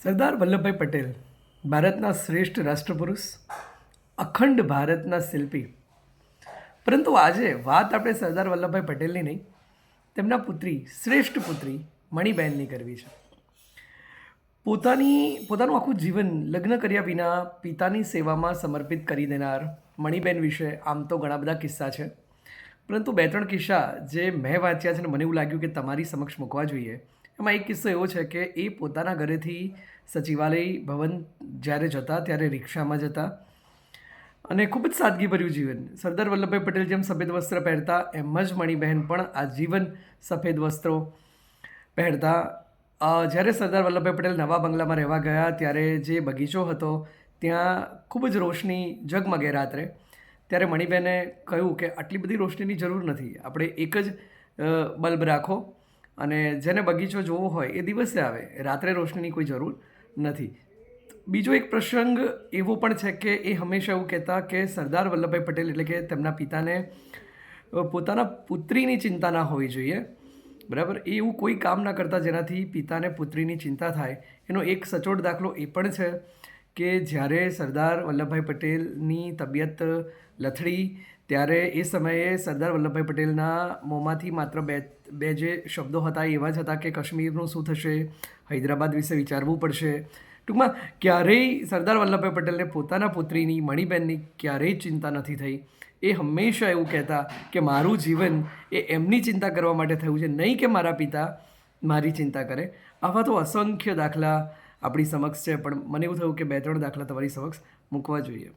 સરદાર વલ્લભભાઈ પટેલ ભારતના શ્રેષ્ઠ રાષ્ટ્રપુરુષ, અખંડ ભારતના શિલ્પી. પરંતુ આજે વાત આપણે સરદાર વલ્લભભાઈ પટેલની નહીં, તેમના પુત્રી, શ્રેષ્ઠ પુત્રી મણિબહેનની કરવી છે. પોતાનું આખું જીવન લગ્ન કર્યા વિના પિતાની સેવામાં સમર્પિત કરી દેનાર મણિબહેન વિશે આમ તો ઘણા બધા કિસ્સા છે, પરંતુ બે ત્રણ કિસ્સા જે મેં વાંચ્યા છે અને મને એવું લાગ્યું કે તમારી સમક્ષ મૂકવા જોઈએ. એમાં એક કિસ્સો એવો છે કે એ પોતાના ઘરેથી સચિવાલય ભવન જ્યારે જતા ત્યારે રિક્ષામાં જતા અને ખૂબ જ સાદગીભર્યું જીવન. સરદાર વલ્લભભાઈ પટેલ જેમ સફેદ વસ્ત્ર પહેરતા એમ જ મણિબહેન પણ આજીવન સફેદ વસ્ત્રો પહેરતા. જ્યારે સરદાર વલ્લભભાઈ પટેલ નવા બંગલામાં રહેવા ગયા ત્યારે જે બગીચો હતો ત્યાં ખૂબ જ રોશની ઝગમગે રાત્રે. ત્યારે મણિબહેને કહ્યું કે આટલી બધી રોશનીની જરૂર નથી, આપણે એક જ બલ્બ રાખો અને જેને બગીચો જોવો હોય એ દિવસે આવે, રાત્રે રોશનીની કોઈ જરૂર નથી. બીજો એક પ્રસંગ એવો પણ છે કે એ હંમેશા એવું કહેતા કે સરદાર વલ્લભભાઈ પટેલ એટલે કે તેમના પિતાને પોતાના પુત્રીની ચિંતા ના હોવી જોઈએ, બરાબર. એ એવું કોઈ કામ ના કરતા જેનાથી પિતાને પુત્રીની ચિંતા થાય. એનો એક સચોટ દાખલો એ પણ છે કે જ્યારે સરદાર વલ્લભભાઈ પટેલની તબિયત લથડી ત્યારે એ સમયે સરદાર વલ્લભભાઈ પટેલના મોંમાંથી માત્ર બે જે શબ્દો હતા એવા જ હતા કે કાશ્મીરનું શું થશે, હૈદરાબાદ વિશે વિચારવું પડશે. ટૂંકમાં ક્યારેય સરદાર વલ્લભભાઈ પટેલને પોતાના પુત્રીની મણિબહેનની ક્યારેય ચિંતા નથી થઈ. એ હંમેશા એવું કહેતા કે મારું જીવન એ એમની ચિંતા કરવા માટે થયું છે, નહીં કે મારા પિતા મારી ચિંતા કરે. આવા તો અસંખ્ય દાખલા આપણી સમક્ષ છે, પણ મને એવું થયું કે બે ત્રણ દાખલા તમારી સમક્ષ મૂકવા જોઈએ.